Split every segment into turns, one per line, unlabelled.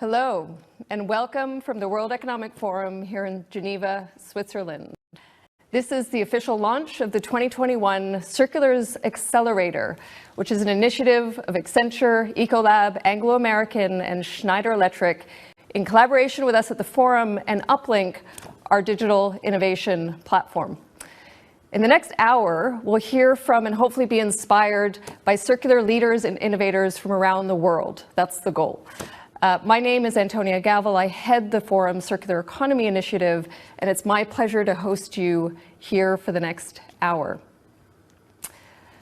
Hello, and welcome from the World Economic Forum here in Geneva, Switzerland. This is the official launch of the 2021 Circulars Accelerator, which is an initiative of Accenture, Ecolab, Anglo-American, and Schneider Electric in collaboration with us at the Forum and Uplink, our digital innovation platform. In the next hour, we'll hear from and hopefully be inspired by circular leaders and innovators from around the world. That's the goal. My name is Antonia Gavel. I head the Forum Circular Economy Initiative, and it's my pleasure to host you here for the next hour.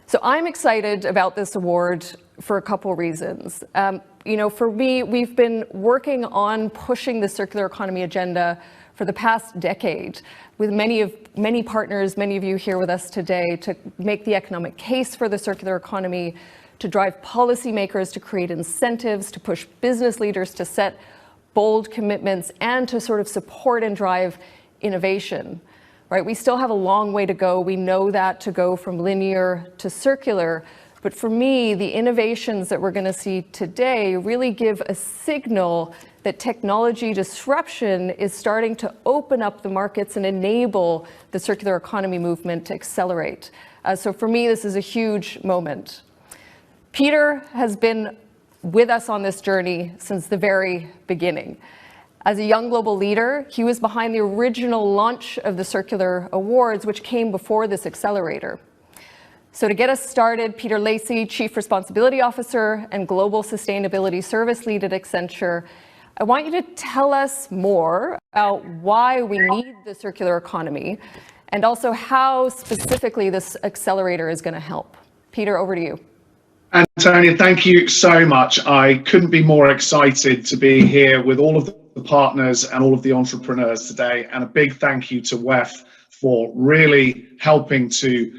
So I'm excited about this award for a couple reasons. For me, we've been working on pushing the circular economy agenda for the past decade with many partners, many of you here with us today, to make the economic case for the circular economy, to drive policymakers to create incentives, to push business leaders to set bold commitments, and to sort of support and drive innovation. Right? We still have a long way to go. We know that, to go from linear to circular. But for me, the innovations that we're going to see today really give a signal that technology disruption is starting to open up the markets and enable the circular economy movement to accelerate. So for me, this is a huge moment. Peter has been with us on this journey since the very beginning. As a young global leader, he was behind the original launch of the Circular Awards, which came before this accelerator. So to get us started, Peter Lacey, Chief Responsibility Officer and Global Sustainability Service Lead at Accenture, I want you to tell us more about why we need the circular economy and also how specifically this accelerator is going to help. Peter, over to you.
Antonia, thank you so much. I couldn't be more excited to be here with all of the partners and all of the entrepreneurs today. And a big thank you to WEF for really helping to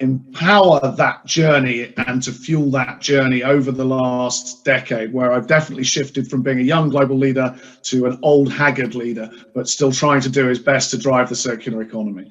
empower that journey and to fuel that journey over the last decade, where I've definitely shifted from being a young global leader to an old haggard leader, but still trying to do his best to drive the circular economy.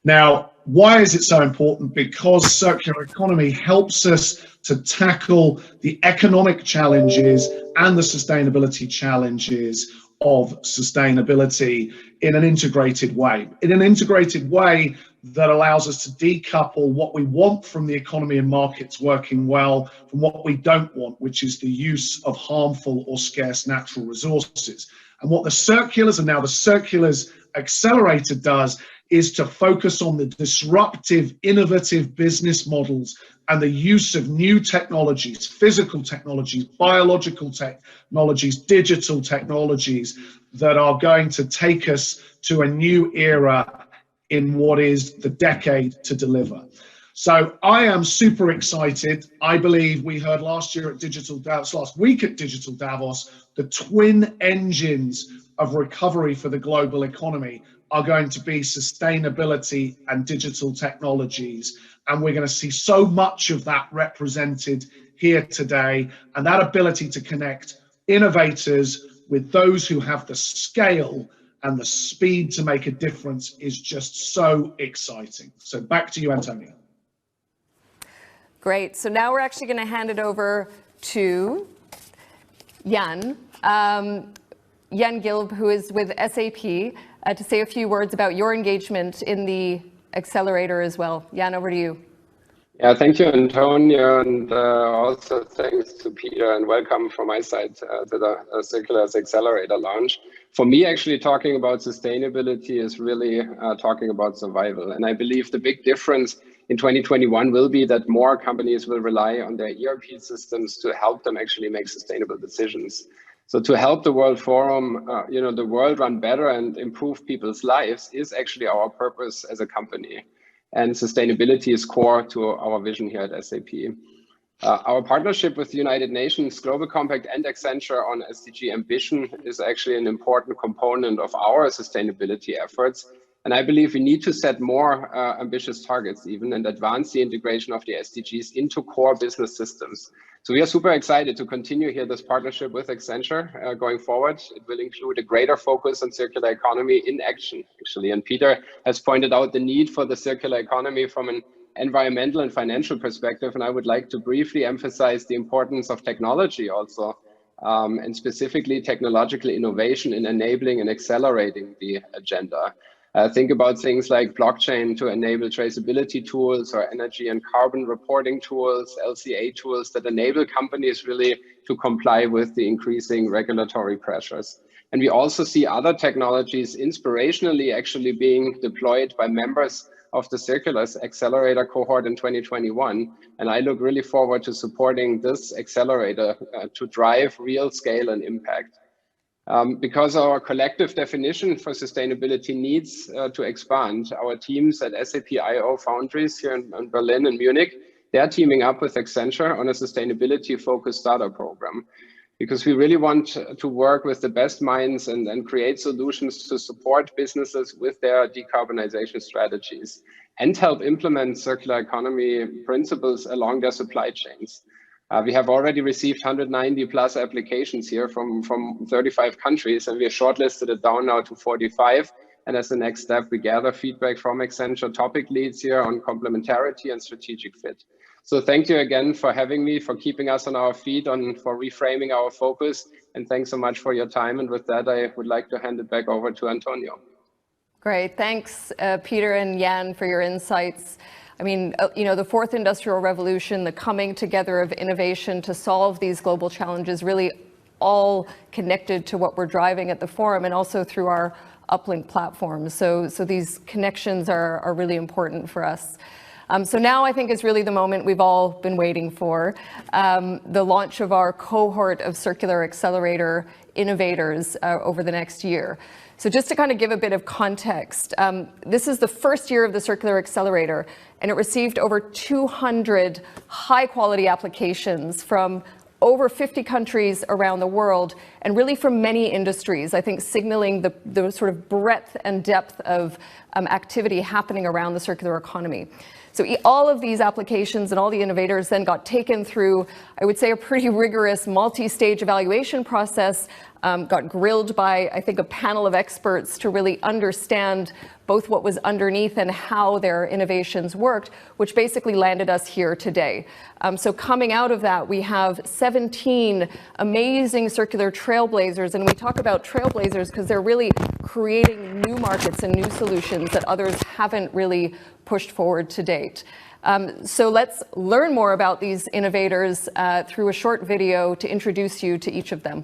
Now, why is it so important? Because circular economy helps us to tackle the economic challenges and the sustainability challenges of sustainability in an integrated way. In an integrated way that allows us to decouple what we want from the economy and markets working well from what we don't want, which is the use of harmful or scarce natural resources. And what the Circulars, and now the Circulars Accelerator, does is to focus on the disruptive, innovative business models and the use of new technologies, physical technologies, biological technologies, digital technologies that are going to take us to a new era in what is the decade to deliver. So I am super excited. I believe we heard last week at Digital Davos, the twin engines of recovery for the global economy are going to be sustainability and digital technologies. And we're going to see so much of that represented here today. And that ability to connect innovators with those who have the scale and the speed to make a difference is just so exciting. So back to you, Antonia.
Great. So now we're actually going to hand it over to Jan. Jan Gilb, who is with SAP, to say a few words about your engagement in the accelerator as well. Jan, over to you.
Yeah, thank you, Antonia, and also thanks to Peter, and welcome from my side to the Circulars Accelerator launch. For me, actually talking about sustainability is really talking about survival. And I believe the big difference in 2021 will be that more companies will rely on their ERP systems to help them actually make sustainable decisions. So to help the World Forum, the world run better and improve people's lives is actually our purpose as a company. And sustainability is core to our vision here at SAP. Our partnership with the United Nations Global Compact and Accenture on SDG ambition is actually an important component of our sustainability efforts. And I believe we need to set more ambitious targets even and advance the integration of the SDGs into core business systems. So we are super excited to continue here this partnership with Accenture going forward. It will include a greater focus on circular economy in action, actually. And Peter has pointed out the need for the circular economy from an environmental and financial perspective. And I would like to briefly emphasize the importance of technology also and specifically technological innovation in enabling and accelerating the agenda. Think about things like blockchain to enable traceability tools, or energy and carbon reporting tools, LCA tools that enable companies really to comply with the increasing regulatory pressures. And we also see other technologies inspirationally actually being deployed by members of the Circulars Accelerator cohort in 2021. And I look really forward to supporting this accelerator to drive real scale and impact. Because our collective definition for sustainability needs to expand, our teams at SAP IO Foundries here in Berlin and Munich, they're teaming up with Accenture on a sustainability-focused startup program. Because we really want to work with the best minds and create solutions to support businesses with their decarbonization strategies and help implement circular economy principles along their supply chains. We have already received 190 plus applications here from 35 countries, and we have shortlisted it down now to 45. And as the next step, we gather feedback from Accenture topic leads here on complementarity and strategic fit. So thank you again for having me, for keeping us on our feet, for reframing our focus. And thanks so much for your time. And with that, I would like to hand it back over to Antonio.
Great. Thanks, Peter and Jan, for your insights. I mean, the fourth industrial revolution, the coming together of innovation to solve these global challenges, really all connected to what we're driving at the forum and also through our uplink platform. So these connections are really important for us. So now I think is really the moment we've all been waiting for, the launch of our cohort of Circular Accelerator innovators over the next year. So just to kind of give a bit of context, this is the first year of the Circular Accelerator, and it received over 200 high-quality applications from over 50 countries around the world, and really from many industries, I think signaling the sort of breadth and depth of activity happening around the circular economy. So all of these applications and all the innovators then got taken through, I would say, a pretty rigorous multi-stage evaluation process, got grilled by, I think, a panel of experts to really understand both what was underneath and how their innovations worked, which basically landed us here today. So coming out of that, we have 17 amazing circular trailblazers, and we talk about trailblazers because they're really creating new markets and new solutions that others haven't really pushed forward to date. So let's learn more about these innovators through a short video to introduce you to each of them.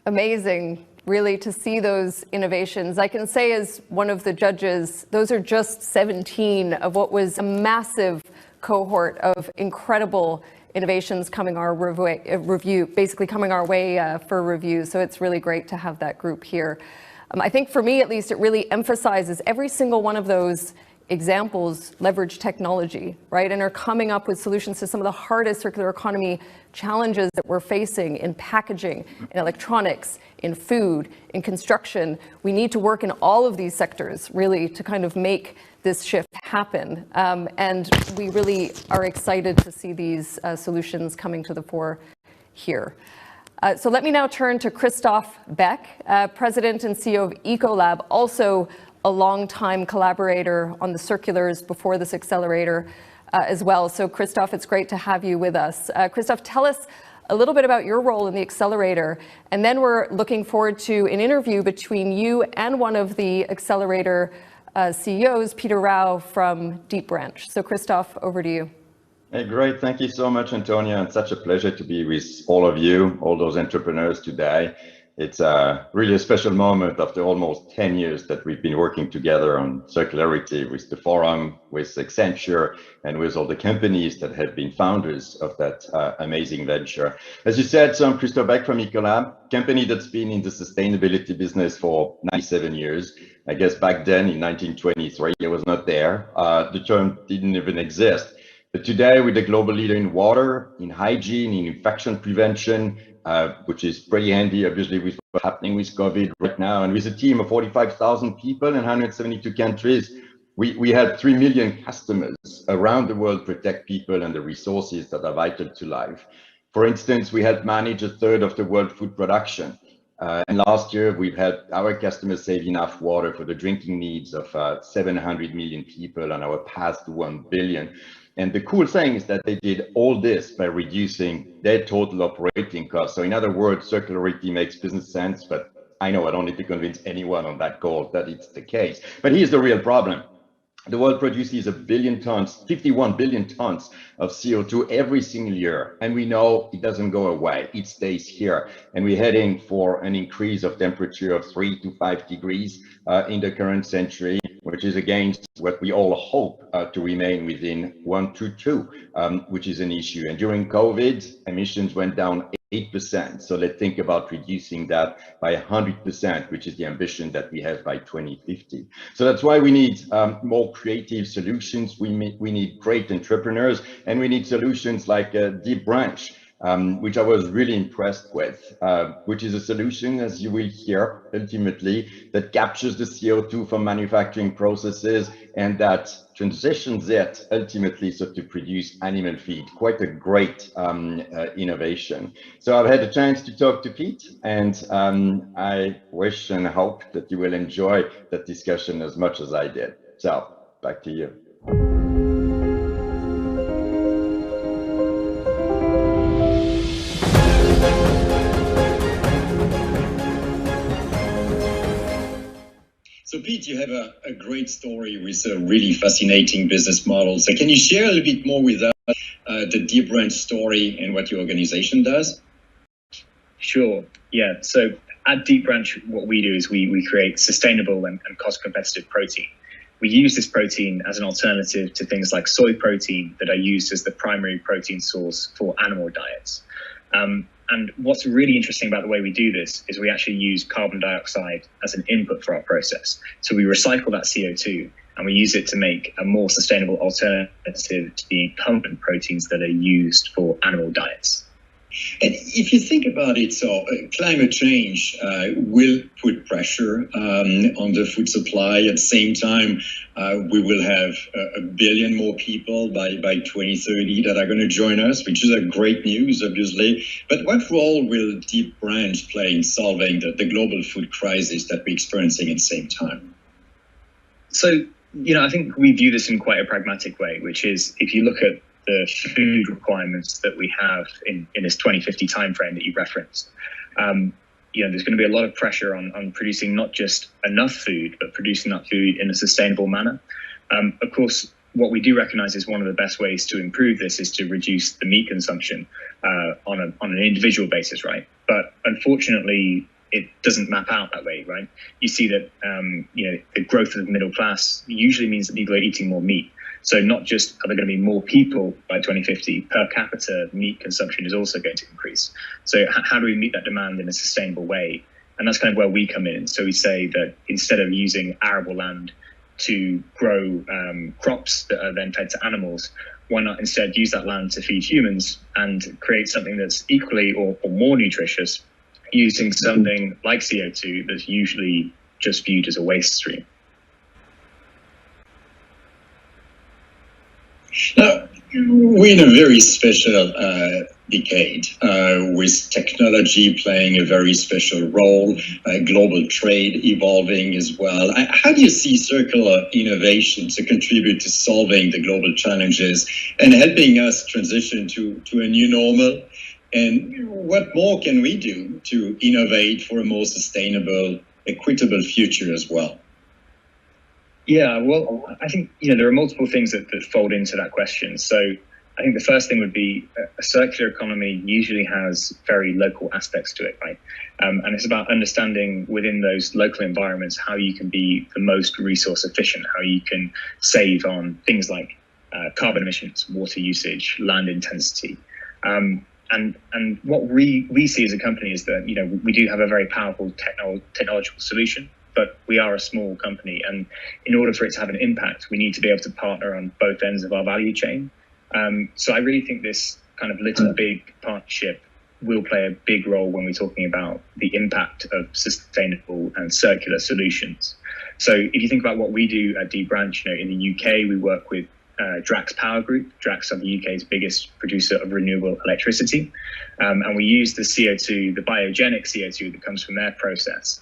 Amazing, really, to see those innovations. I can say as one of the judges, those are just 17 of what was a massive cohort of incredible innovations coming our review, basically coming our way for review. So it's really great to have that group here. I think for me, at least, it really emphasizes every single one of those examples leverage technology, right? And are coming up with solutions to some of the hardest circular economy challenges that we're facing in packaging, in electronics, in food, in construction. We need to work in all of these sectors, really, to kind of make this shift happen. And we really are excited to see these solutions coming to the fore here. So let me now turn to Christoph Beck, President and CEO of Ecolab, also a long-time collaborator on the Circulars before this accelerator as well. So Christoph, it's great to have you with us. Christoph, tell us a little bit about your role in the accelerator, and then we're looking forward to an interview between you and one of the accelerator CEOs, Peter Rao from Deep Branch. So Christoph, over to you.
Hey, great. Thank you so much, Antonia. It's such a pleasure to be with all of you, all those entrepreneurs today. It's really a special moment after almost 10 years that we've been working together on circularity with the forum, with Accenture, and with all the companies that have been founders of that amazing venture. As you said, so I'm Christoph Beck from Ecolab, company that's been in the sustainability business for 97 years. I guess back then in 1923, I was not there. The term didn't even exist. But today, we're the global leader in water, in hygiene, in infection prevention, which is pretty handy, obviously, with what's happening with COVID right now. And with a team of 45,000 people in 172 countries, we help 3 million customers around the world protect people and the resources that are vital to life. For instance, we help manage a third of the world food production. And last year, we've helped our customers save enough water for the drinking needs of 700 million people on our path to 1 billion. And the cool thing is that they did all this by reducing their total operating costs. So in other words, circularity makes business sense, but I know I don't need to convince anyone on that call that it's the case. But here's the real problem. The world produces 1 billion tons, 51 billion tons of CO2 every single year. And we know it doesn't go away, it stays here. And we're heading for an increase of temperature of 3 to 5 degrees in the current century, which is against what we all hope to remain within 1 to 2, which is an issue. And during COVID, emissions went down 8%. So let's think about reducing that by 100%, which is the ambition that we have by 2050. So that's why we need more creative solutions. We need great entrepreneurs, and we need solutions like Deep Branch, which I was really impressed with, which is a solution, as you will hear, ultimately, that captures the CO2 from manufacturing processes and that transitions it ultimately so to produce animal feed. Quite a great innovation. So I've had a chance to talk to Pete, and I wish and hope that you will enjoy that discussion as much as I did. So back to you.
So Pete, you have a great story with a really fascinating business model. So can you share a little bit more with us the Deep Branch story and what your organization does?
Sure. Yeah. So at Deep Branch, what we do is we create sustainable and cost competitive protein. We use this protein as an alternative to things like soy protein that are used as the primary protein source for animal diets. And what's really interesting about the way we do this is we actually use carbon dioxide as an input for our process. So we recycle that CO2 and we use it to make a more sustainable alternative to the incumbent proteins that are used for animal diets.
And if you think about it, so climate change will put pressure on the food supply. At the same time, we will have 1 billion more people by 2030 that are going to join us, which is a great news, obviously. But what role will Deep Branch play in solving the global food crisis that we're experiencing at the same time?
So, I think we view this in quite a pragmatic way, which is if you look at the food requirements that we have in this 2050 timeframe that you referenced. There's going to be a lot of pressure on producing not just enough food, but producing that food in a sustainable manner. Of course, what we do recognize is one of the best ways to improve this is to reduce the meat consumption on an individual basis, right? But unfortunately, it doesn't map out that way, right? You see that the growth of the middle class usually means that people are eating more meat. So not just are there going to be more people by 2050, per capita meat consumption is also going to increase. So how do we meet that demand in a sustainable way? And that's kind of where we come in. So we say that instead of using arable land to grow crops that are then fed to animals, why not instead use that land to feed humans and create something that's equally or more nutritious using something like CO2 that's usually just viewed as a waste stream?
Now, we're in a very special decade with technology playing a very special role, global trade evolving as well. How do you see circular innovation to contribute to solving the global challenges and helping us transition to a new normal? And what more can we do to innovate for a more sustainable, equitable future as well?
Yeah, well, I think there are multiple things that fold into that question. So I think the first thing would be a circular economy usually has very local aspects to it, right? And it's about understanding within those local environments how you can be the most resource efficient, how you can save on things like carbon emissions, water usage, land intensity. And what we see as a company is that we do have a very powerful technological solution, but we are a small company, and in order for it to have an impact, we need to be able to partner on both ends of our value chain. So I really think this kind of little big partnership will play a big role when we're talking about the impact of sustainable and circular solutions. So if you think about what we do at Deep Branch, in the UK, we work with Drax Power Group. Drax are the UK's biggest producer of renewable electricity. And we use the CO2, the biogenic CO2 that comes from their process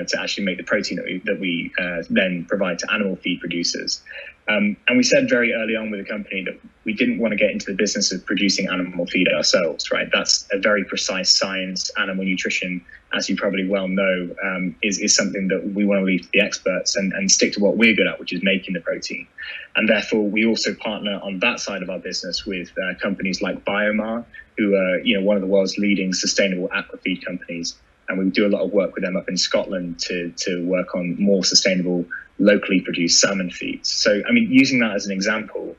to actually make the protein that we then provide to animal feed producers. And we said very early on with the company that we didn't want to get into the business of producing animal feed ourselves, right? That's a very precise science. Animal nutrition, as you probably well know, is something that we want to leave to the experts and stick to what we're good at, which is making the protein. And therefore, we also partner on that side of our business with companies like Biomar, who are one of the world's leading sustainable aquafeed companies. And we do a lot of work with them up in Scotland to work on more sustainable, locally produced salmon feeds. So, I mean, using that as an example,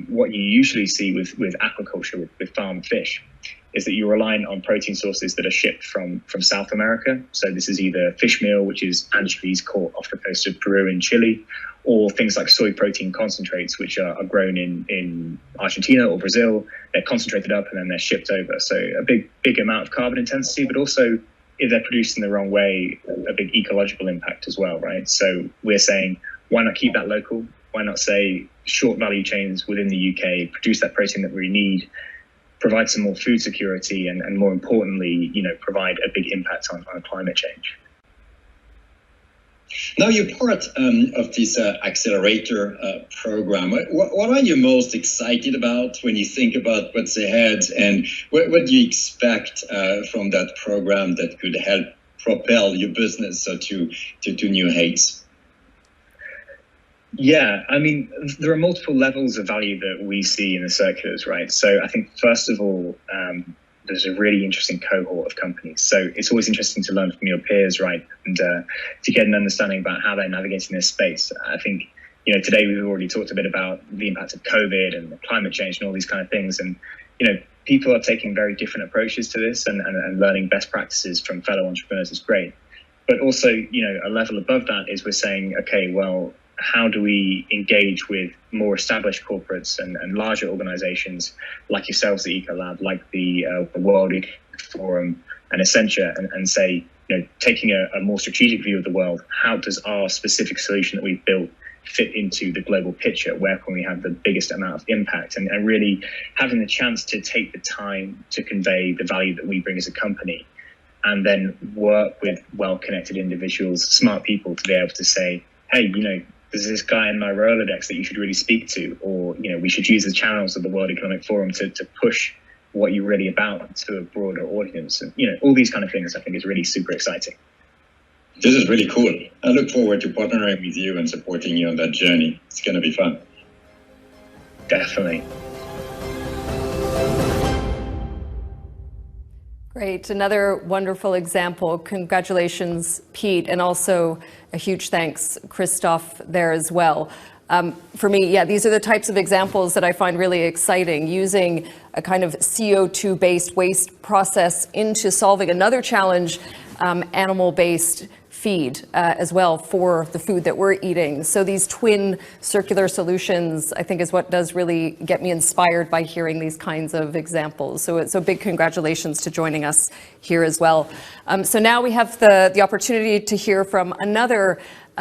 what you usually see with aquaculture, with farmed fish, is that you're relying on protein sources that are shipped from South America. So this is either fish meal, which is anchovies caught off the coast of Peru and Chile, or things like soy protein concentrates, which are grown in Argentina or Brazil. They're concentrated up and then they're shipped over. So a big amount of carbon intensity, but also, if they're produced in the wrong way, a big ecological impact as well, right? So we're saying, why not keep that local? Why not say short value chains within the UK, produce that protein that we need, provide some more food security, and more importantly, provide a big impact on climate change.
Now you're part of this accelerator program. What are you most excited about when you think about what's ahead, and what do you expect from that program that could help propel your business to new heights?
Yeah, I mean, there are multiple levels of value that we see in the circulars, right? So I think, first of all, there's a really interesting cohort of companies. So it's always interesting to learn from your peers, right? And to get an understanding about how they're navigating this space. I think, today we've already talked a bit about the impact of COVID and climate change and all these kind of things. And, people are taking very different approaches to this, and learning best practices from fellow entrepreneurs is great. But also, a level above that is we're saying, okay, well, how do we engage with more established corporates and larger organizations like yourselves, the Ecolab, like the World Economic Forum and Essentia, and say, taking a more strategic view of the world, how does our specific solution that we've built fit into the global picture? Where can we have the biggest amount of impact? And really having the chance to take the time to convey the value that we bring as a company, and then work with well-connected individuals, smart people, to be able to say, hey, there's this guy in my Rolodex that you should really speak to, or, we should use the channels of the World Economic Forum to push what you're really about to a broader audience. And, all these kind of things I think is really super exciting.
This is really cool. I look forward to partnering with you and supporting you on that journey. It's going to be fun.
Definitely.
Great, another wonderful example. Congratulations, Pete, and also a huge thanks, Christoph, there as well. For me, yeah, these are the types of examples that I find really exciting, using a kind of CO2-based waste process into solving another challenge, animal-based feed as well for the food that we're eating. So these twin circular solutions, I think, is what does really get me inspired by hearing these kinds of examples. So big congratulations to joining us here as well. So now we have the opportunity to hear from another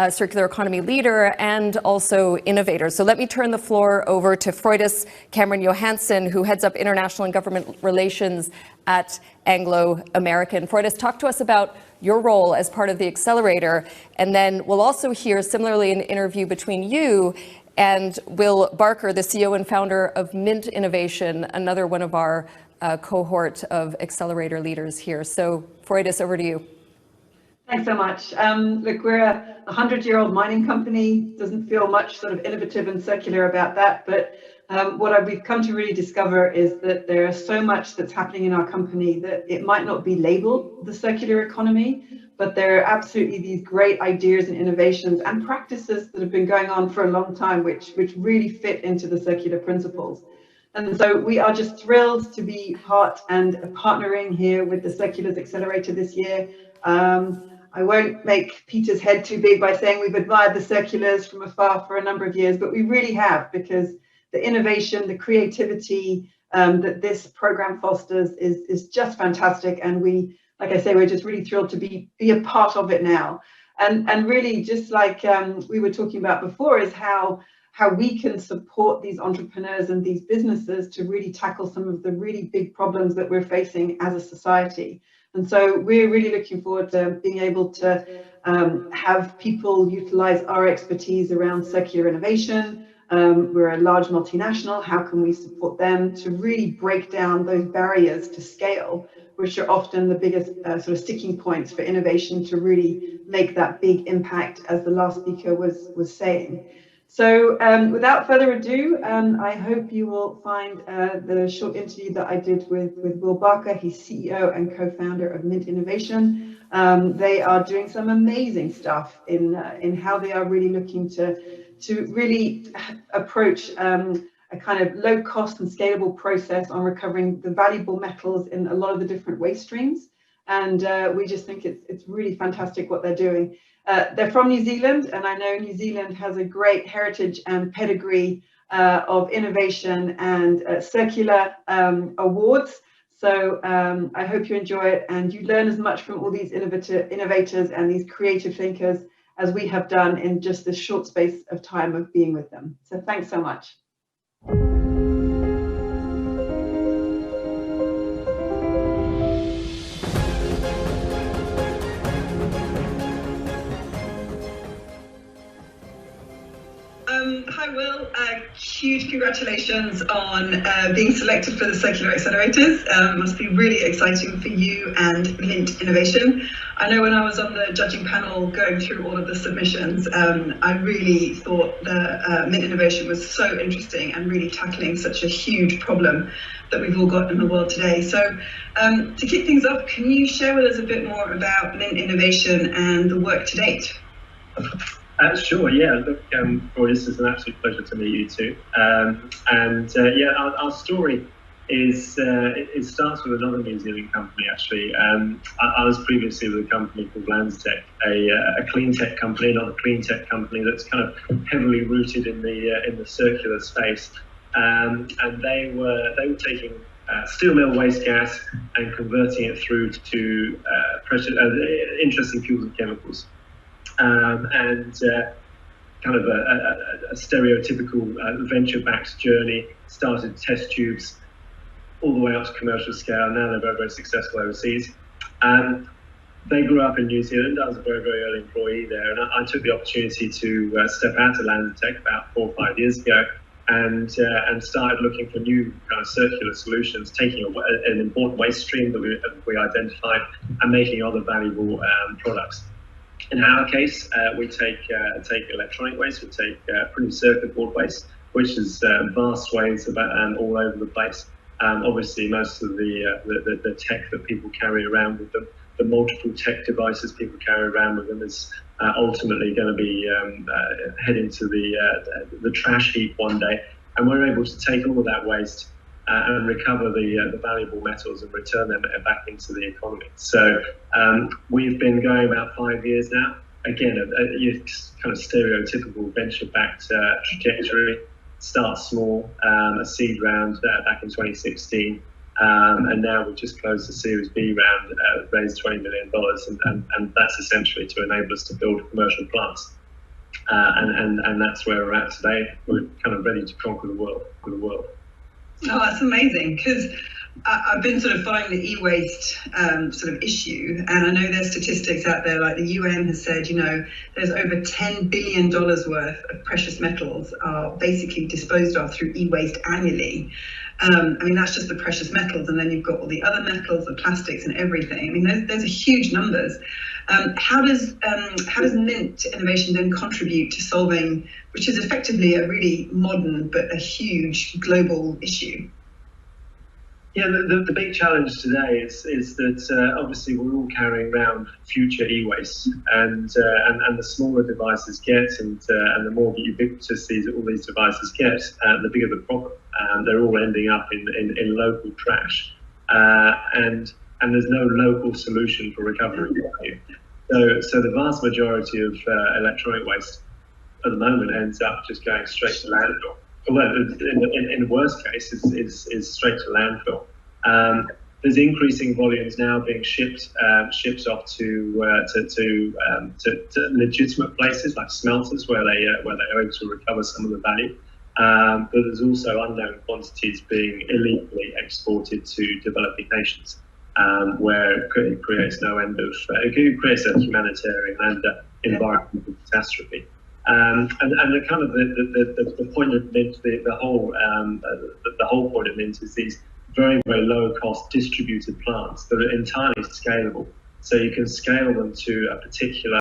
circular economy leader and also innovator. So let me turn the floor over to Frøydis Cameron Johansen, who heads up international and government relations at Anglo American. Frøydis, talk to us about your role as part of the accelerator, and then we'll also hear similarly an interview between you and Will Barker, the CEO and founder of Mint Innovation, another one of our cohort of accelerator leaders here. So Frøydis, over to you.
Thanks so much. Look, we're a 100-year-old mining company. Doesn't feel much sort of innovative and circular about that, but what we've come to really discover is that there's so much that's happening in our company that it might not be labeled the circular economy, but there are absolutely these great ideas and innovations and practices that have been going on for a long time, which really fit into the circular principles. And so we are just thrilled to be part and partnering here with the Circulars Accelerator this year. I won't make Peter's head too big by saying we've admired the circulars from afar for a number of years, but we really have, because the innovation, the creativity that this program fosters is just fantastic. And we, like I say, we're just really thrilled to be a part of it now. And really, just like we were talking about before, is how we can support these entrepreneurs and these businesses to really tackle some of the really big problems that we're facing as a society. And so we're really looking forward to being able to have people utilize our expertise around circular innovation. We're a large multinational. How can we support them to really break down those barriers to scale, which are often the biggest sort of sticking points for innovation to really make that big impact, as the last speaker was saying. So without further ado, I hope you will find the short interview that I did with Will Barker. He's CEO and co-founder of Mint Innovation. They are doing some amazing stuff in how they are really looking to really approach a kind of low cost and scalable process on recovering the valuable metals in a lot of the different waste streams. And we just think it's really fantastic what they're doing. They're from New Zealand, and I know New Zealand has a great heritage and pedigree of innovation and circular awards. So I hope you enjoy it and you learn as much from all these innovators and these creative thinkers as we have done in just this short space of time of being with them. So thanks so much. Hi, Will. Huge congratulations on being selected for the Circular Accelerators. Must be really exciting for you and Mint Innovation. I know when I was on the judging panel going through all of the submissions, I really thought the Mint Innovation was so interesting and really tackling such a huge problem that we've all got in the world today. So to kick things off, can you share with us a bit more about Mint Innovation and the work to date?
Sure, yeah. Look, Roy, this is an absolute pleasure to meet you too. Yeah, our story is it starts with another New Zealand company actually. I was previously with a company called Lanzatech, a clean tech company, not a clean tech company that's kind of heavily rooted in the circular space. And they were taking steel mill waste gas and converting it through to interesting fuels and chemicals. Kind of a stereotypical venture-backed journey, started test tubes all the way up to commercial scale. Now they're very, very successful overseas. They grew up in New Zealand. I was a very, very early employee there, and I took the opportunity to step out of Lanzatech about 4 or 5 years ago and started looking for new kind of circular solutions, taking an important waste stream that we identified and making other valuable products. In our case, we take electronic waste, we take printed circuit board waste, which is vast swathes all over the place, Obviously, most of the tech that people carry around with them, the multiple tech devices people carry around with them, is ultimately going to be head into the trash heap one day. And we're able to take all of that waste and recover the valuable metals and return them back into the economy. So we've been going about 5 years now. Again, a kind of stereotypical venture-backed trajectory. Start small, a seed round back in 2016, and now we've just closed the Series B round, raised $20 million, and that's essentially to enable us to build commercial plants. And that's where we're at today. We're kind of ready to conquer the world.
Oh, that's amazing, because I've been sort of following the e-waste sort of issue, and I know there's statistics out there, like the UN has said, you know, there's over $10 billion worth of precious metals are basically disposed of through e-waste annually. I mean, that's just the precious metals, and then you've got all the other metals, the plastics and everything. I mean, there's a huge numbers. How does Mint Innovation then contribute to solving, which is effectively a really modern but a huge global issue?
Yeah, the big challenge today is that obviously we're all carrying around future e-waste, and the smaller devices get, and the more ubiquitous all these devices get, the bigger the problem. They're all ending up in local trash, and there's no local solution for recovery value. So the vast majority of electronic waste at the moment ends up just going straight to landfill. Well, in the worst case, is straight to landfill. There's increasing volumes now being shipped off to legitimate places like smelters where they are able to recover some of the value. But there's also unknown quantities being illegally exported to developing nations, where it creates no end of it creates a humanitarian and environmental catastrophe. And the kind of the point of Mint, the whole point of Mint is these very, very low cost distributed plants that are entirely scalable. So you can scale them to a particular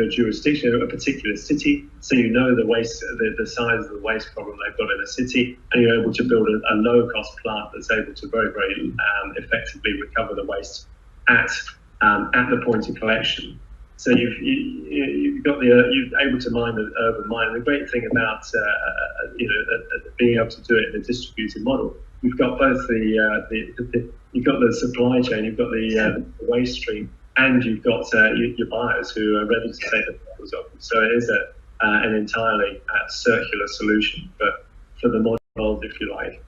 jurisdiction, a particular city. So you know the size of the waste problem they've got in a city, and you're able to build a low cost plant that's able to very, very effectively recover the waste at the point of collection. So you're able to mine the urban mine. And the great thing about being able to do it in a distributed model, you've got both you've got the supply chain, you've got the waste stream, and you've got your buyers who are ready to take the metals off them. So it is an entirely circular solution for the modern world, if you like.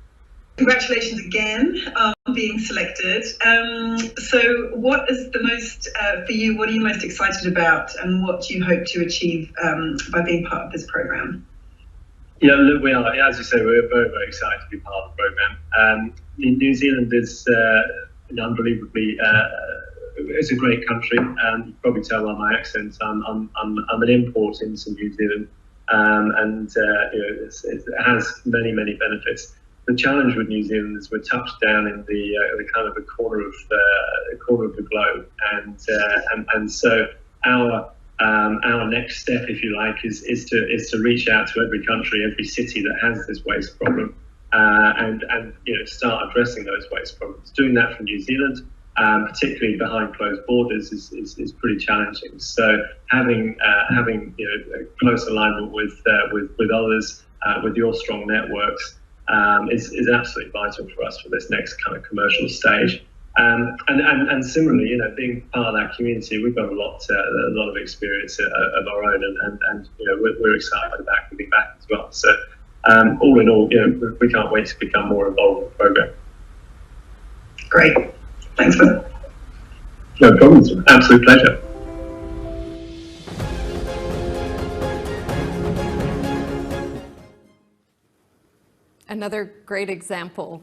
Congratulations again on being selected. So what is the most, for you, what are you most excited about, and what do you hope to achieve by being part of this program?
Yeah, look, we are, as you say, we're very, very excited to be part of the program. New Zealand is unbelievably, it's a great country. You can probably tell by my accent, I'm an import into New Zealand, and it has many, many benefits. The challenge with New Zealand is we're touched down in the kind of the corner of the globe, and so our next step, if you like, is to reach out to every country, every city that has this waste problem, and start addressing those waste problems. Doing that from New Zealand, particularly behind closed borders, is pretty challenging. So having a close alignment with others, with your strong networks, is absolutely vital for us for this next kind of commercial stage. And similarly, being part of that community, we've got a lot of experience of our own, and we're excited about giving back as well. So all in all, we can't wait to become more involved in the program.
Great, thanks for that.
No problem. Absolute pleasure.
Another great example.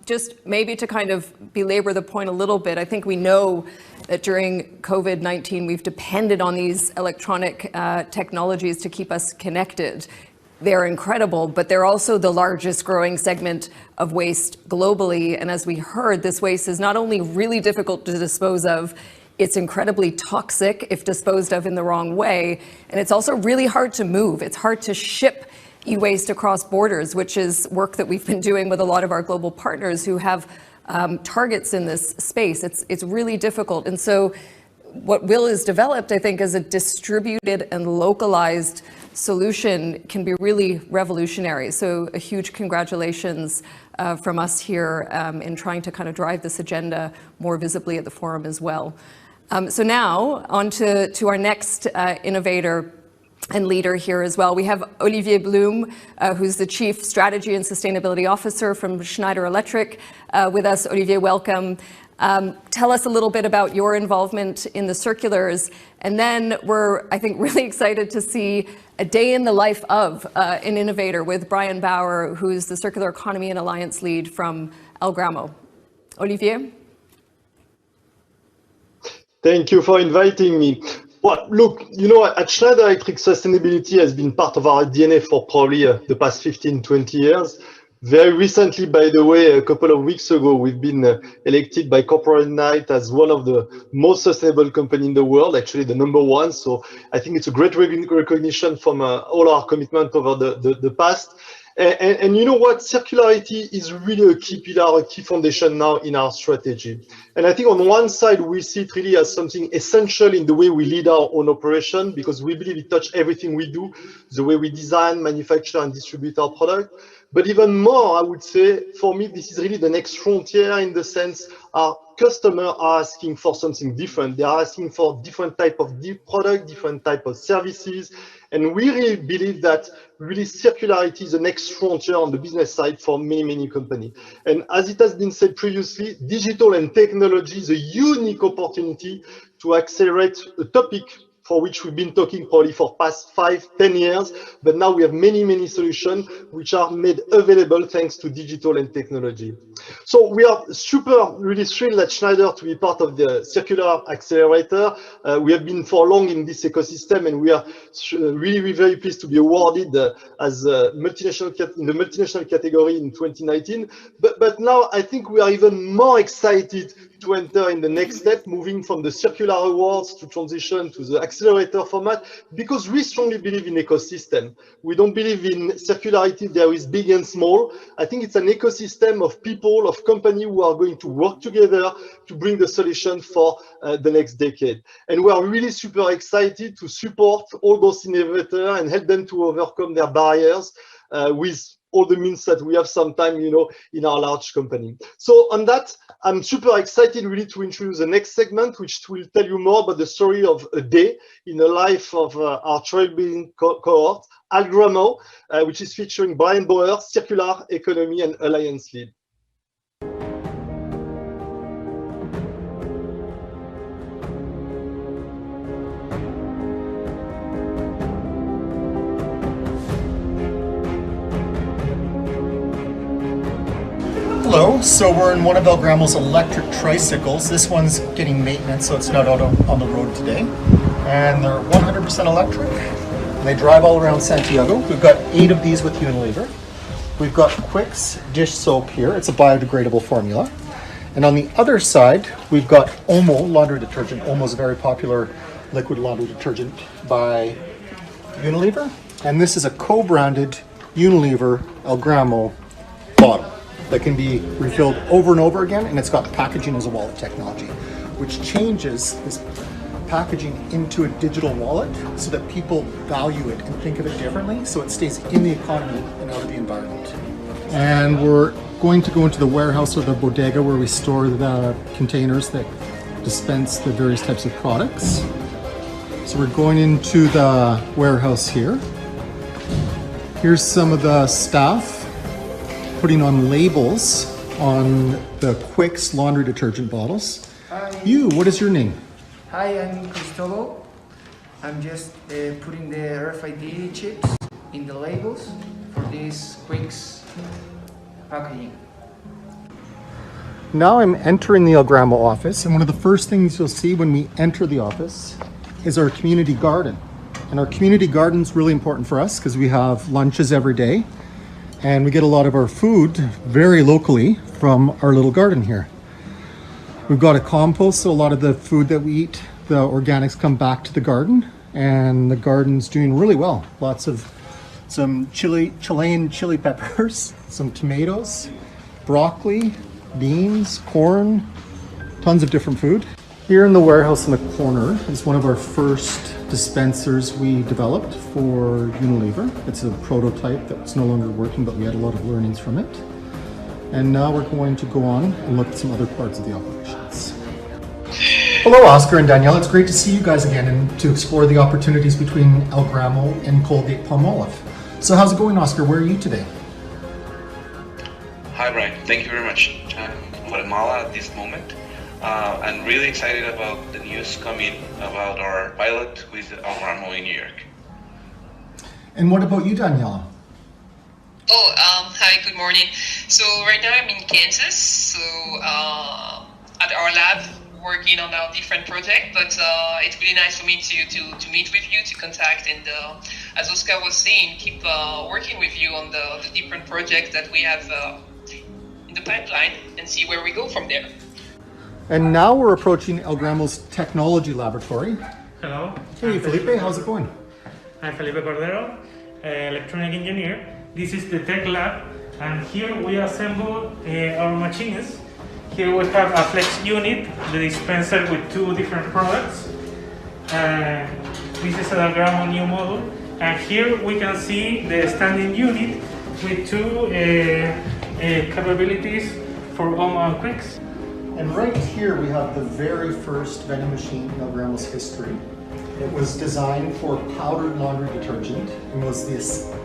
Just maybe to kind of belabor the point a little bit, I think we know that during COVID-19, we've depended on these electronic technologies to keep us connected. They're incredible, but they're also the largest growing segment of waste globally. And as we heard, this waste is not only really difficult to dispose of, it's incredibly toxic if disposed of in the wrong way. And it's also really hard to move. It's hard to ship e-waste across borders, which is work that we've been doing with a lot of our global partners who have targets in this space. It's really difficult. And so what Will has developed, I think, as a distributed and localized solution can be really revolutionary. So a huge congratulations from us here in trying to kind of drive this agenda more visibly at the forum as well. So now on to our next innovator and leader here as well. We have Olivier Blum, who's the Chief Strategy and Sustainability Officer from Schneider Electric with us. Olivier, welcome. Tell us a little bit about your involvement in the Circulars, and then we're, I think, really excited to see a day in the life of an innovator with Brian Bauer, who's the Circular Economy and Alliance Lead from Algramo. Olivier?
Thank you for inviting me. Well, look, you know, at Schneider Electric, sustainability has been part of our DNA for probably the past 15, 20 years. Very recently, by the way, a couple of weeks ago, we've been elected by Corporate Knight as one of the most sustainable companies in the world, actually the #1. So I think it's a great recognition from all our commitment over the past. And you know what? Circularity is really a key pillar, a key foundation now in our strategy. And I think on one side, we see it really as something essential in the way we lead our own operation, because we believe it touches everything we do, the way we design, manufacture, and distribute our product. But even more, I would say, for me, this is really the next frontier in the sense our customers are asking for something different. They are asking for different type of product, different type of services. And we really believe that really circularity is the next frontier on the business side for many, many companies. And as it has been said previously, digital and technology is a unique opportunity to accelerate a topic for which we've been talking probably for past 5, 10 years, but now we have many, many solutions which are made available thanks to digital and technology. So we are really thrilled at Schneider to be part of the Circular Accelerator. We have been for long in this ecosystem, and we are really very pleased to be awarded as a multinational in the multinational category in 2019. But now I think we are even more excited to enter in the next step, moving from the Circular Awards to transition to the Accelerator format, because we strongly believe in ecosystem. We don't believe in circularity there is big and small. I think it's an ecosystem of people, of companies who are going to work together to bring the solution for the next decade. And we are really super excited to support all those innovators and help them to overcome their barriers with all the means that we have sometimes, you know, in our large company. So on that, I'm super excited really to introduce the next segment, which will tell you more about the story of a day in the life of our trailblazing cohort, Algramo, which is featuring Brian Bauer, Circular Economy and Alliance Lead.
Hello, so we're in one of Algramo's electric tricycles. This one's getting maintenance, so it's not out on the road today. And they're 100% electric. And they drive all around Santiago. We've got 8 of these with Unilever. We've got Quicks dish soap here. It's a biodegradable formula. And on the other side, we've got Omo laundry detergent. Omo is a very popular liquid laundry detergent by Unilever. And this is a co-branded Unilever Algramo bottle that can be refilled over and over again, and it's got packaging as a wallet technology, which changes this packaging into a digital wallet so that people value it and think of it differently, so it stays in the economy and out of the environment. And we're going to go into the warehouse or the bodega where we store the containers that dispense the various types of products. So we're going into the warehouse here. Here's some of the staff putting on labels on the Quicks laundry detergent bottles.
Hi.
What is your name?
Hi, I'm Cristobal. I'm just putting the RFID chips in the labels for this Quicks packaging.
Now I'm entering the Algramo office, and one of the first things you'll see when we enter the office is our community garden. And our community garden is really important for us because we have lunches every day. And we get a lot of our food very locally from our little garden here. We've got a compost, so a lot of the food that we eat, the organics come back to the garden, and the garden's doing really well. Lots of some Chilean chili peppers, some tomatoes, broccoli, beans, corn, tons of different food. Here in the warehouse in the corner is one of our first dispensers we developed for Unilever. It's a prototype that's no longer working, but we had a lot of learnings from it. And now we're going to go on and look at some other parts of the operations. Hello, Oscar and Danielle. It's great to see you guys again and to explore the opportunities between El Gramo and Colgate-Palmolive. So how's it going, Oscar? Where are you today?
Hi, Brian. Thank you very much. I'm in Guatemala at this moment. I'm really excited about the news coming about our pilot with El Gramo in New York.
And what about you, Daniela?
Oh, hi, good morning. So right now I'm in Kansas, so at our lab, working on our different project, but it's really nice for me to meet with you, to contact, and as Oscar was saying, keep working with you on the different projects that we have in the pipeline and see where we go from there.
And now we're approaching El Gramo's technology laboratory.
Hello.
Hey, Felipe, how's it going?
I'm Felipe Cordero, electronic engineer. This is the tech lab, and here we assemble our machines. Here we have a flex unit, the dispenser with two different products. This is a Gramo new model, and here we can see the standing unit with two capabilities for Oma and Quicks.
And right here we have the very first vending machine in El Gramo's history. It was designed for powdered laundry detergent and was the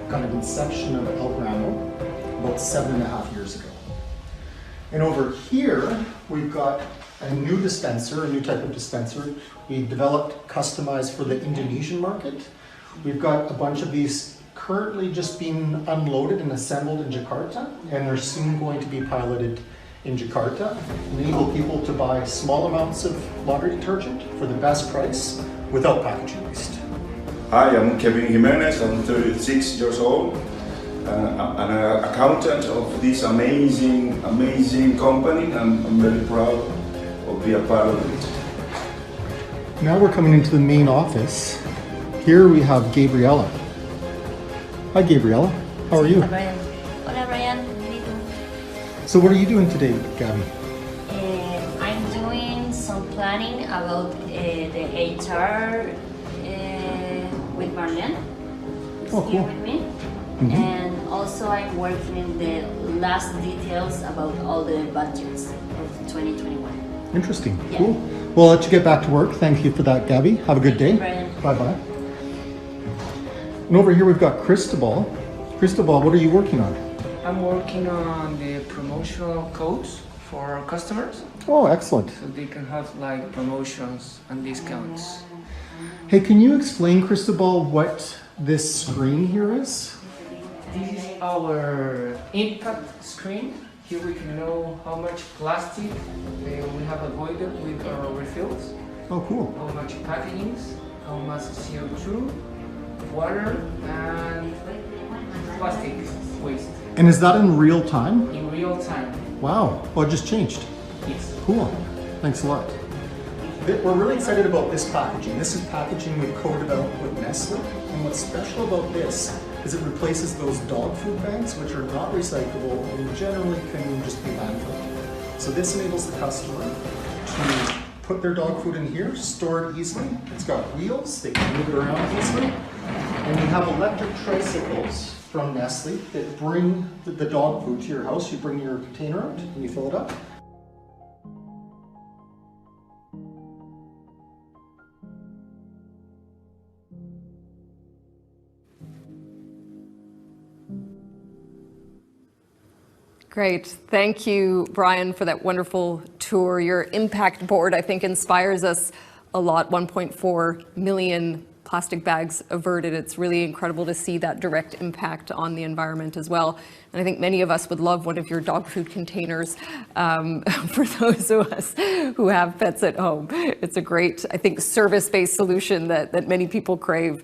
kind of inception of El Gramo about 7.5 years ago. And over here, we've got a new dispenser, a new type of dispenser we developed, customized for the Indonesian market. We've got a bunch of these currently just being unloaded and assembled in Jakarta, and they're soon going to be piloted in Jakarta, enable people to buy small amounts of laundry detergent for the best price without packaging waste.
Hi, I'm Kevin Jimenez. I'm 36 years old. I'm an accountant of this amazing company, and I'm very proud of being a part of it.
Now we're coming into the main office. Here we have Gabriella. Hi, Gabriella. How are you?
Hola, Brian. Hola, Brian.
So what are you doing today, Gabby?
I'm doing some planning about the HR with Marlene.
Oh,
Here
cool.
with me. And also I'm working in the last details about all the budgets of 2021.
Interesting.
Yeah.
Cool. Well, I'll let you get back to work. Thank you for that, Gabby. Have a good day.
Brian.
Bye-bye. And over here we've got Cristobal. Cristobal, what are you working on?
I'm working on the promotional codes for customers.
Oh, excellent.
So they can have like promotions and discounts.
Hey, can you explain, Cristobal, what this screen here is?
This is our impact screen. Here we can know how much plastic we have avoided with our refills.
Oh, cool.
How much packagings, how much CO2, water, and plastic waste.
And is that in real time?
In real time.
Wow. Oh, it just changed.
Yes.
Cool. Thanks a lot. We're really excited about this packaging. This is packaging we've co-developed with Nestle. And what's special about this is it replaces those dog food bags, which are not recyclable and generally can just be landfilled. So this enables the customer to put their dog food in here, store it easily. It's got wheels, they can move it around easily. And we have electric tricycles from Nestle that bring the dog food to your house. You bring your container out and you fill it up.
Great. Thank you, Brian, for that wonderful tour. Your impact board, I think, inspires us a lot. 1.4 million plastic bags averted. It's really incredible to see that direct impact on the environment as well. And I think many of us would love one of your dog food containers for those of us who have pets at home. It's a great, I think, service-based solution that many people crave.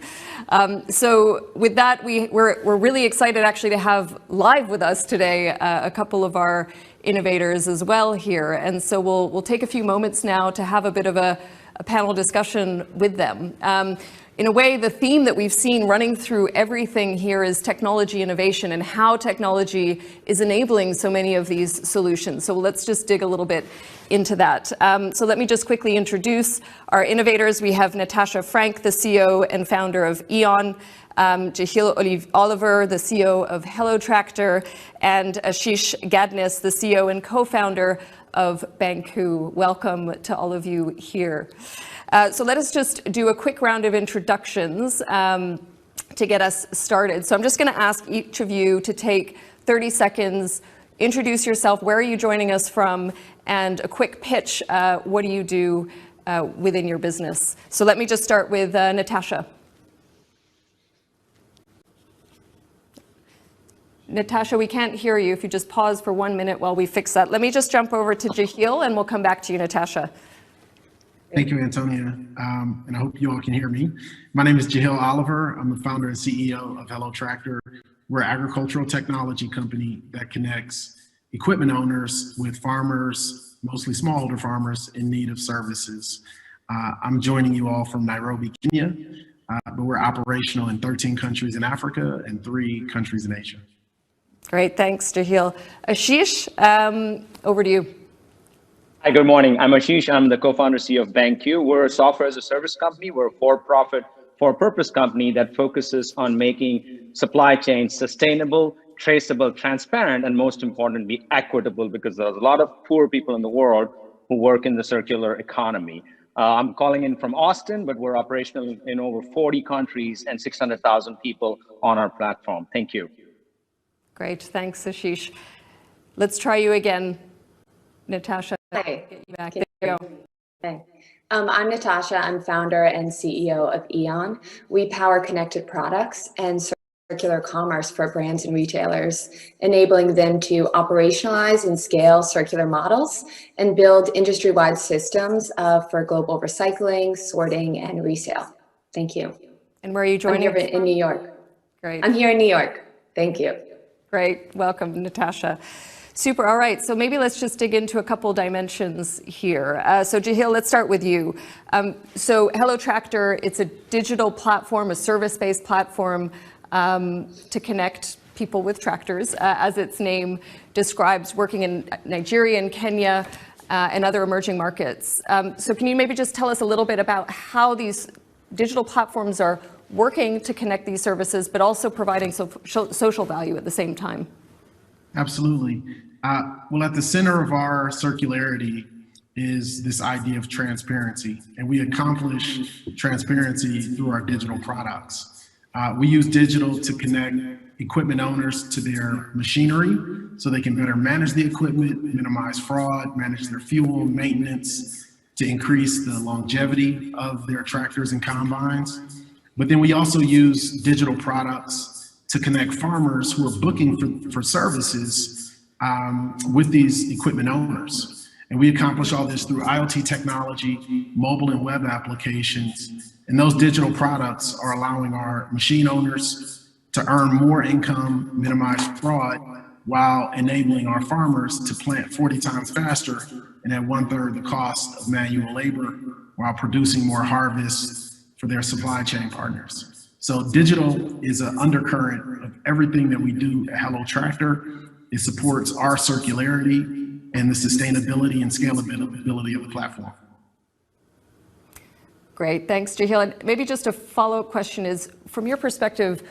So with that, we're really excited actually to have live with us today a couple of our innovators as well here. And so we'll take a few moments now to have a bit of a panel discussion with them. in a way, the theme that we've seen running through everything here is technology innovation and how technology is enabling so many of these solutions. So let's just dig a little bit into that. So let me just quickly introduce our innovators. We have Natasha Frank, the CEO and founder of E.ON, Jahil Oliver, the CEO of Hello Tractor, and Ashish Gadnis, the CEO and co-founder of Banku. Welcome to all of you here. So let us just do a quick round of introductions to get us started. So I'm just going to ask each of you to take 30 seconds, introduce yourself, where are you joining us from, and a quick pitch, what do you do within your business? So let me just start with Natasha. Natasha, we can't hear you. If you just pause for 1 minute while we fix that. Let me just jump over to Jahil and we'll come back to you, Natasha.
Thank you, Antonia, and I hope you all can hear me. My name is Jahil Oliver. I'm the founder and CEO of Hello Tractor. We're an agricultural technology company that connects equipment owners with farmers, mostly smallholder farmers in need of services. I'm joining you all from Nairobi, Kenya, but we're operational in 13 countries in Africa and 3 countries in Asia.
Great, thanks, Jahil. Ashish, over to you.
Hi, good morning. I'm Ashish. I'm the co-founder CEO of Banku. We're a software as a service company. We're a for-profit, for-purpose company that focuses on making supply chains sustainable, traceable, transparent, and most importantly, equitable, because there's a lot of poor people in the world who work in the circular economy. I'm calling in from Austin, but we're operational in over 40 countries and 600,000 people on our platform. Thank you.
Great, thanks, Ashish. Let's try you again, Natasha.
Hi.
Get you back. There you go.
Hey. I'm Natasha. I'm founder and CEO of E.ON. We power connected products and circular commerce for brands and retailers, enabling them to operationalize and scale circular models and build industry-wide systems for global recycling, sorting, and resale. Thank you.
And where are you joining?
I'm here in New York.
Great.
I'm here in New York. Thank you.
Great. Welcome, Natasha. Super. All right. So maybe let's just dig into a couple dimensions here. So Jahil, let's start with you. So Hello Tractor, it's a digital platform, a service-based platform to connect people with tractors, as its name describes, working in Nigeria and Kenya and other emerging markets. So can you maybe just tell us a little bit about how these digital platforms are working to connect these services, but also providing social value at the same time?
Absolutely. Well, at the center of our circularity is this idea of transparency, and we accomplish transparency through our digital products. We use digital to connect equipment owners to their machinery so they can better manage the equipment, minimize fraud, manage their fuel, maintenance, to increase the longevity of their tractors and combines. But then we also use digital products to connect farmers who are booking for services with these equipment owners. And we accomplish all this through IoT technology, mobile and web applications. And those digital products are allowing our machine owners to earn more income, minimize fraud, while enabling our farmers to plant 40 times faster and at 1/3 the cost of manual labor, while producing more harvests for their supply chain partners. So digital is an undercurrent of everything that we do at Hello Tractor. It supports our circularity and the sustainability and scalability of the platform.
Great, thanks, Jahil. And maybe just a follow-up question is, from your perspective,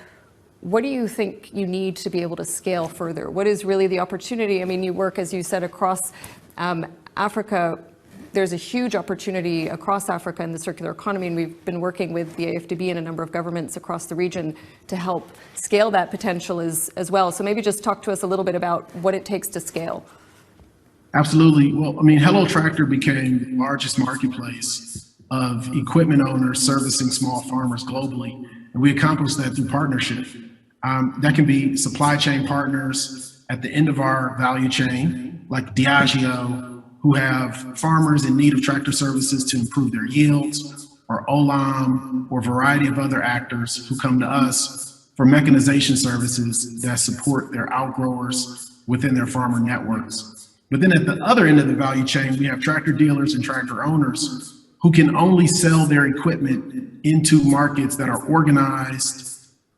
what do you think you need to be able to scale further? What is really the opportunity? I mean, you work, as you said, across Africa. There's a huge opportunity across Africa in the circular economy, and we've been working with the AFDB and a number of governments across the region to help scale that potential as well. So maybe just talk to us a little bit about what it takes to scale.
Absolutely. Well, I mean, Hello Tractor became the largest marketplace of equipment owners servicing small farmers globally, and we accomplished that through partnership. That can be supply chain partners at the end of our value chain, like Diageo, who have farmers in need of tractor services to improve their yields, or Olam, or a variety of other actors who come to us for mechanization services that support their outgrowers within their farmer networks. But then at the other end of the value chain, we have tractor dealers and tractor owners who can only sell their equipment into markets that are organized,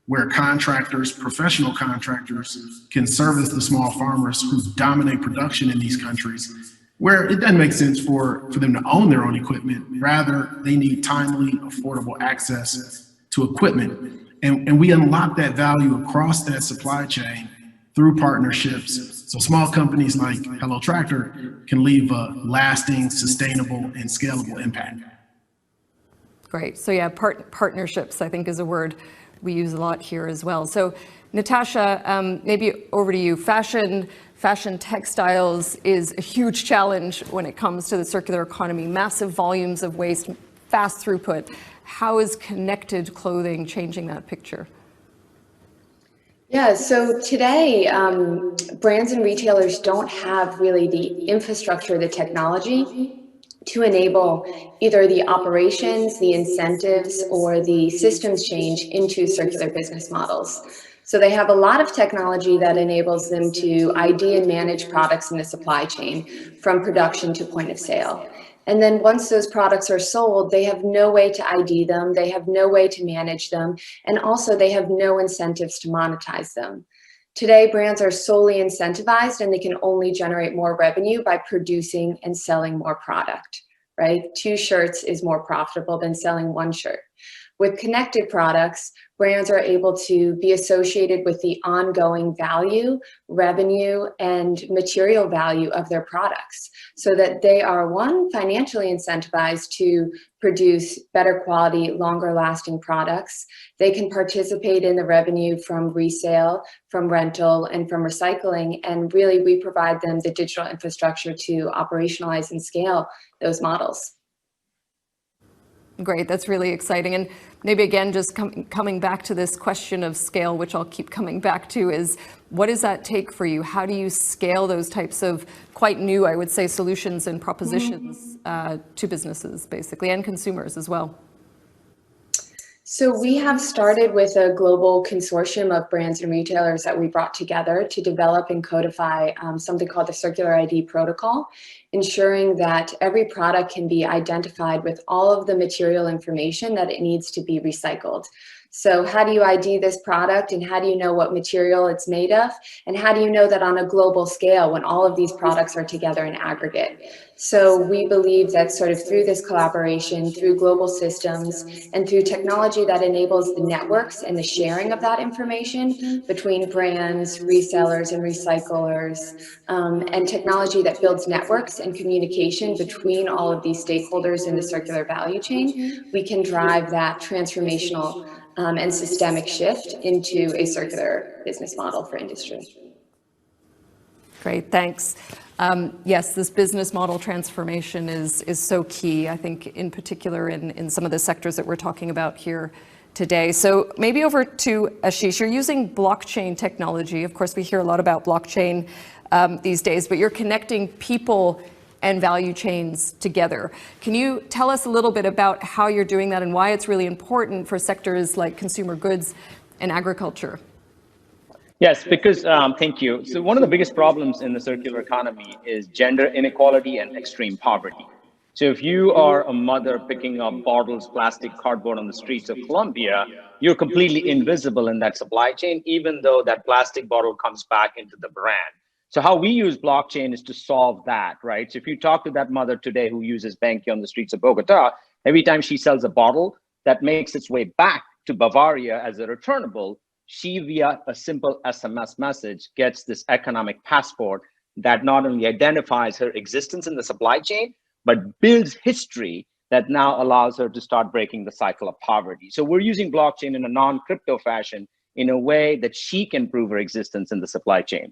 where contractors, professional contractors, can service the small farmers who dominate production in these countries, where it doesn't make sense for them to own their own equipment. Rather, they need timely, affordable access to equipment. And we unlock that value across that supply chain through partnerships. So small companies like Hello Tractor can leave a lasting, sustainable, and scalable impact. Great. So yeah, partnerships, I think, is a word we use a lot here as well. So Natasha, maybe over to you. Fashion textiles is a huge challenge when it comes to the circular economy, massive volumes of waste, fast throughput. How is connected clothing changing that picture?
Yeah, so today, brands and retailers don't have really the infrastructure, the technology to enable either the operations, the incentives, or the systems change into circular business models. So they have a lot of technology that enables them to ID and manage products in the supply chain from production to point of sale. And then once those products are sold, they have no way to ID them, they have no way to manage them, and also they have no incentives to monetize them. Today, brands are solely incentivized and they can only generate more revenue by producing and selling more product, right? 2 shirts is more profitable than selling 1 shirt. With connected products, brands are able to be associated with the ongoing value, revenue, and material value of their products so that they are, 1, financially incentivized to produce better quality, longer lasting products. They can participate in the revenue from resale, from rental, and from recycling. And really, we provide them the digital infrastructure to operationalize and scale those models.
Great, that's really exciting. And maybe again, just coming back to this question of scale, which I'll keep coming back to, is what does that take for you? How do you scale those types of quite new, I would say, solutions and propositions to businesses, basically, and consumers as well?
So we have started with a global consortium of brands and retailers that we brought together to develop and codify something called the Circular ID protocol, ensuring that every product can be identified with all of the material information that it needs to be recycled. So how do you ID this product, and how do you know what material it's made of? And how do you know that on a global scale when all of these products are together in aggregate? So we believe that sort of through this collaboration, through global systems, and through technology that enables the networks and the sharing of that information between brands, resellers, and recyclers, and technology that builds networks and communication between all of these stakeholders in the circular value chain, we can drive that transformational and systemic shift into a circular business model for industry.
Great, thanks. Yes, this business model transformation is so key, I think, in particular in some of the sectors that we're talking about here today. So maybe over to Ashish. You're using blockchain technology. Of course, we hear a lot about blockchain these days, but you're connecting people and value chains together. Can you tell us a little bit about how you're doing that and why it's really important for sectors like consumer goods and agriculture?
Yes, because, thank you. So one of the biggest problems in the circular economy is gender inequality and extreme poverty. So if you are a mother picking up bottles, plastic, cardboard on the streets of Colombia, you're completely invisible in that supply chain, even though that plastic bottle comes back into the brand. So how we use blockchain is to solve that, right? So if you talk to that mother today who uses Bankia on the streets of Bogota, every time she sells a bottle that makes its way back to Bavaria as a returnable, she, via a simple SMS message, gets this economic passport that not only identifies her existence in the supply chain, but builds history that now allows her to start breaking the cycle of poverty. So we're using blockchain in a non-crypto fashion in a way that she can prove her existence in the supply chain.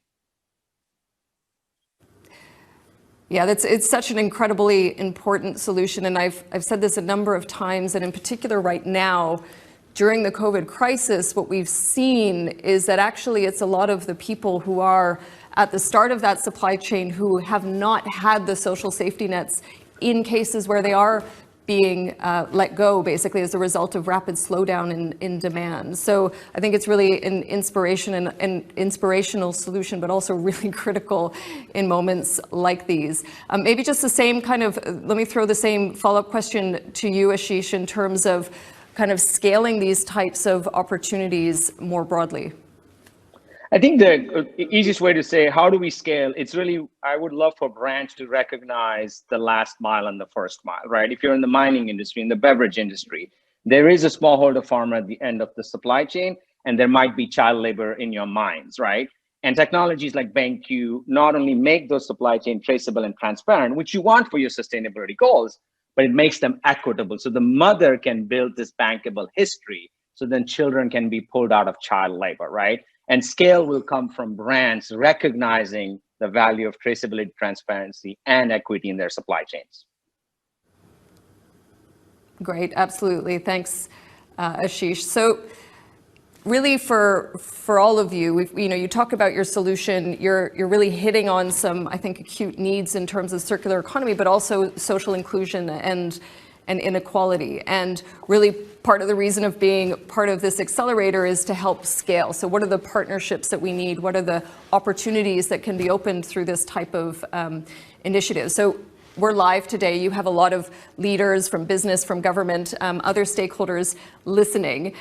Yeah, it's such an incredibly important solution. And I've said this a number of times, and in particular right now, during the COVID crisis, what we've seen is that actually it's a lot of the people who are at the start of that supply chain who have not had the social safety nets in cases where they are being let go basically as a result of rapid slowdown in demand. So I think it's really an inspiration and an inspirational solution, but also really critical in moments like these. Maybe just the same kind of, let me throw the same follow-up question to you, Ashish, in terms of kind of scaling these types of opportunities more broadly.
I think the easiest way to say, how do we scale? It's really, I would love for brands to recognize the last mile and the first mile, right? If you're in the mining industry, in the beverage industry, there is a smallholder farmer at the end of the supply chain, and there might be child labor in your mines, right? And technologies like BenQ not only make those supply chain traceable and transparent, which you want for your sustainability goals, but it makes them equitable. So the mother can build this bankable history, so then children can be pulled out of child labor, right? And scale will come from brands recognizing the value of traceability, transparency, and equity in their supply chains.
Great, absolutely. Thanks, Ashish. So really for all of you, you talk about your solution, you're really hitting on some, I think, acute needs in terms of circular economy, but also social inclusion and inequality. And really part of the reason of being part of this accelerator is to help scale. So what are the partnerships that we need? What are the opportunities that can be opened through this type of initiative? So we're live today. You have a lot of leaders from business, from government, other stakeholders listening.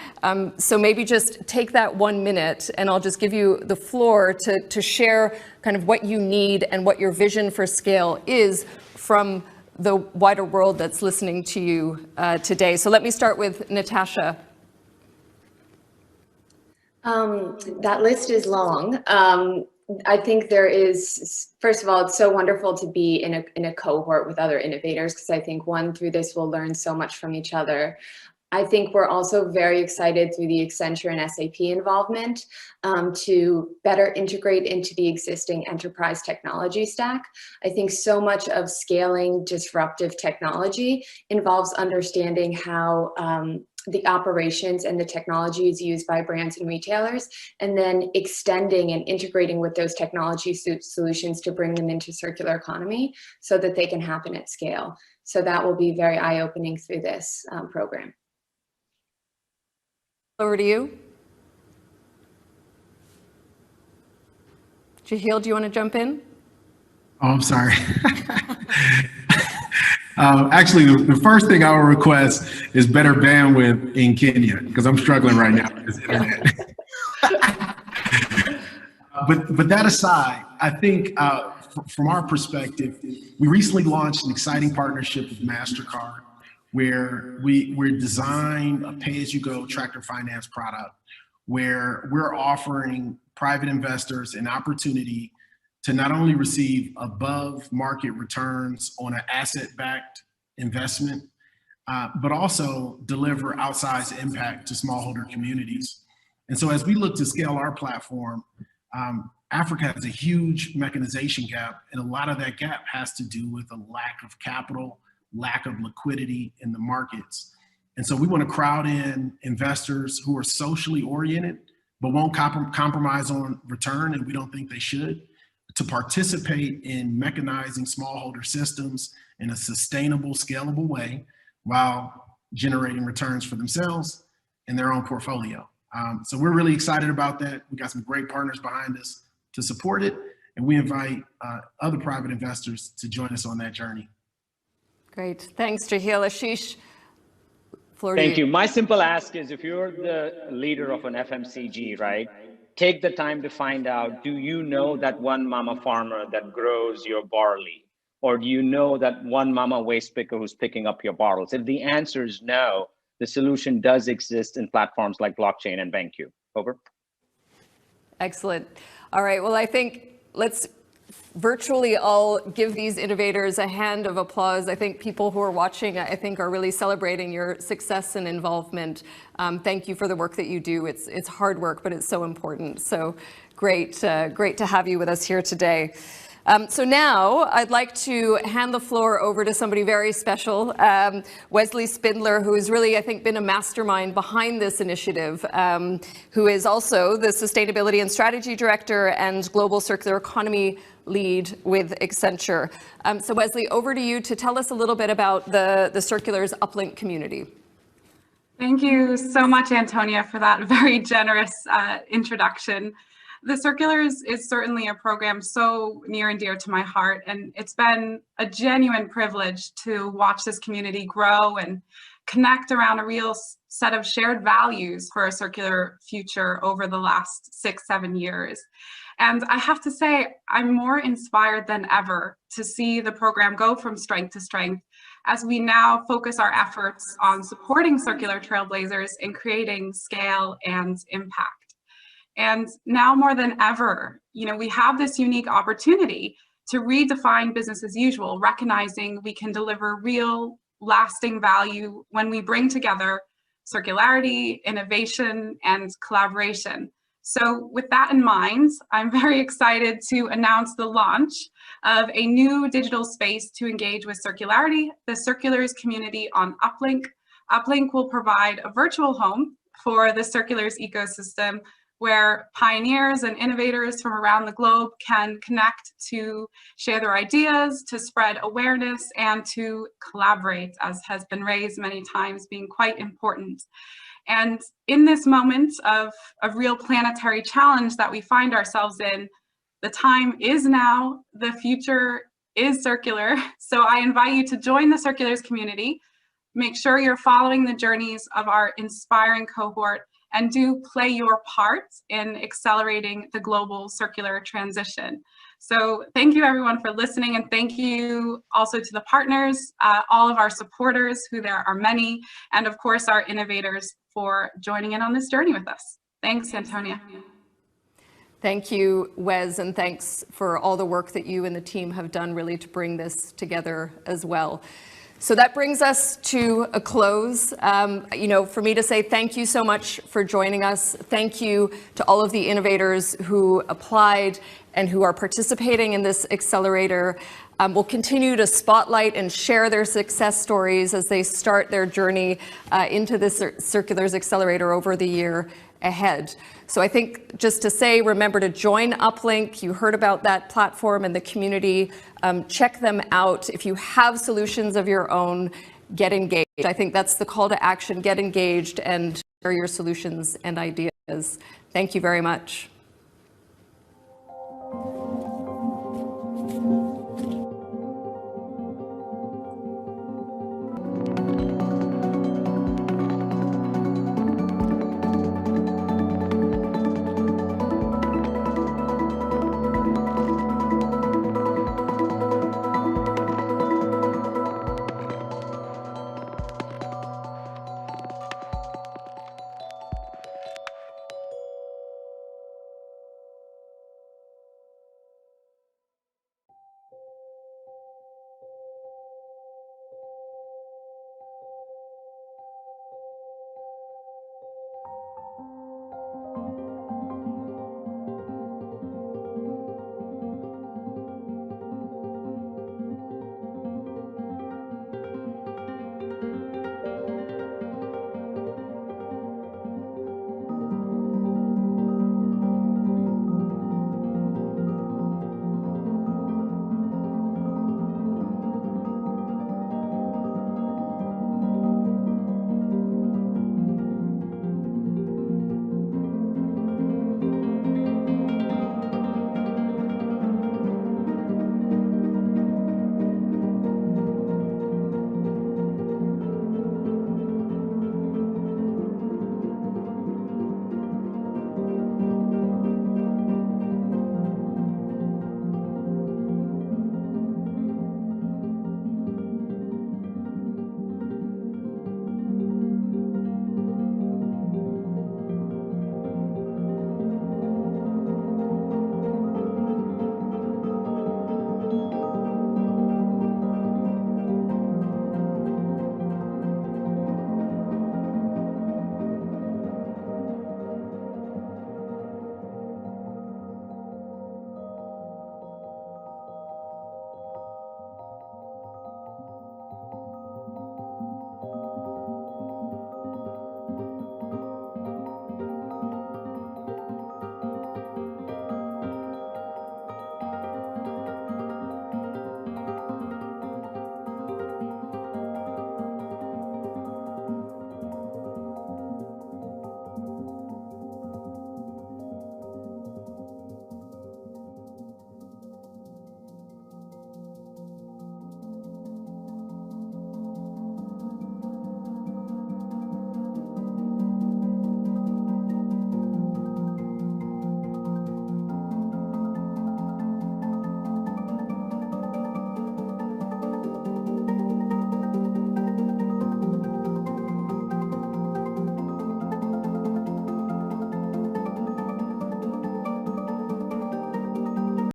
So maybe just take that 1 minute and I'll just give you the floor to share kind of what you need and what your vision for scale is from the wider world that's listening to you today. So let me start with Natasha.
That list is long. I think there is, first of all, it's so wonderful to be in a cohort with other innovators, because I think through this we'll learn so much from each other. I think we're also very excited through the Accenture and SAP involvement to better integrate into the existing enterprise technology stack. I think so much of scaling disruptive technology involves understanding how the operations and the technology is used by brands and retailers, and then extending and integrating with those technology solutions to bring them into circular economy so that they can happen at scale. So that will be very eye-opening through this program.
Over to you. Jahil, do you want to jump in?
Oh, I'm sorry. Actually, the first thing I will request is better bandwidth in Kenya, because I'm struggling right now with this internet. But that aside, I think from our perspective, we recently launched an exciting partnership with MasterCard, where we're designing a pay-as-you-go tractor finance product, where we're offering private investors an opportunity to not only receive above market returns on an asset-backed investment, but also deliver outsized impact to smallholder communities. And so as we look to scale our platform, Africa has a huge mechanization gap, and a lot of that gap has to do with a lack of capital, lack of liquidity in the markets. And so we want to crowd in investors who are socially oriented, but won't compromise on return, and we don't think they should, to participate in mechanizing smallholder systems in a sustainable, scalable way while generating returns for themselves and their own portfolio. So we're really excited about that. We got some great partners behind us to support it, and we invite other private investors to join us on that journey.
Great. Thanks, Jahil. Ashish, floor to you.
Thank you. My simple ask is, if you're the leader of an FMCG, right, take the time to find out, do you know that one mama farmer that grows your barley? Or do you know that one mama waste picker who's picking up your bottles? If the answer is no, the solution does exist in platforms like blockchain and BenQ. Over.
Excellent. All right. Well, I think let's virtually all give these innovators a hand of applause. I think people who are watching, I think, are really celebrating your success and involvement. Thank you for the work that you do. It's hard work, but it's so important. So great to have you with us here today. So now I'd like to hand the floor over to somebody very special, Wesley Spindler, who has really, I think, been a mastermind behind this initiative, who is also the Sustainability and Strategy Director and Global Circular Economy Lead with Accenture. So Wesley, over to you to tell us a little bit about the Circulars Uplink community.
Thank you so much, Antonia, for that very generous introduction. The Circulars is certainly a program so near and dear to my heart, and it's been a genuine privilege to watch this community grow and connect around a real set of shared values for a circular future over the last 6-7 years. And I have to say, I'm more inspired than ever to see the program go from strength to strength as we now focus our efforts on supporting circular trailblazers in creating scale and impact. And now more than ever, we have this unique opportunity to redefine business as usual, recognizing we can deliver real, lasting value when we bring together circularity, innovation, and collaboration. So with that in mind, I'm very excited to announce the launch of a new digital space to engage with circularity, the Circulars community on Uplink. Uplink will provide a virtual home for the Circulars ecosystem where pioneers and innovators from around the globe can connect to share their ideas, to spread awareness, and to collaborate, as has been raised many times, being quite important. And in this moment of real planetary challenge that we find ourselves in, the time is now, the future is circular. So I invite you to join the Circulars community. Make sure you're following the journeys of our inspiring cohort and do play your part in accelerating the global circular transition. So thank you everyone for listening, and thank you also to the partners, all of our supporters, who there are many, and of course our innovators for joining in on this journey with us. Thanks, Antonia.
Thank you, Wes, and thanks for all the work that you and the team have done really to bring this together as well. So that brings us to a close. For me to say thank you so much for joining us. Thank you to all of the innovators who applied and who are participating in this accelerator. We'll continue to spotlight and share their success stories as they start their journey into this Circulars Accelerator over the year ahead. So I think just to say, remember to join Uplink. You heard about that platform and the community. Check them out. If you have solutions of your own, get engaged. I think that's the call to action. Get engaged and share your solutions and ideas. Thank you very much.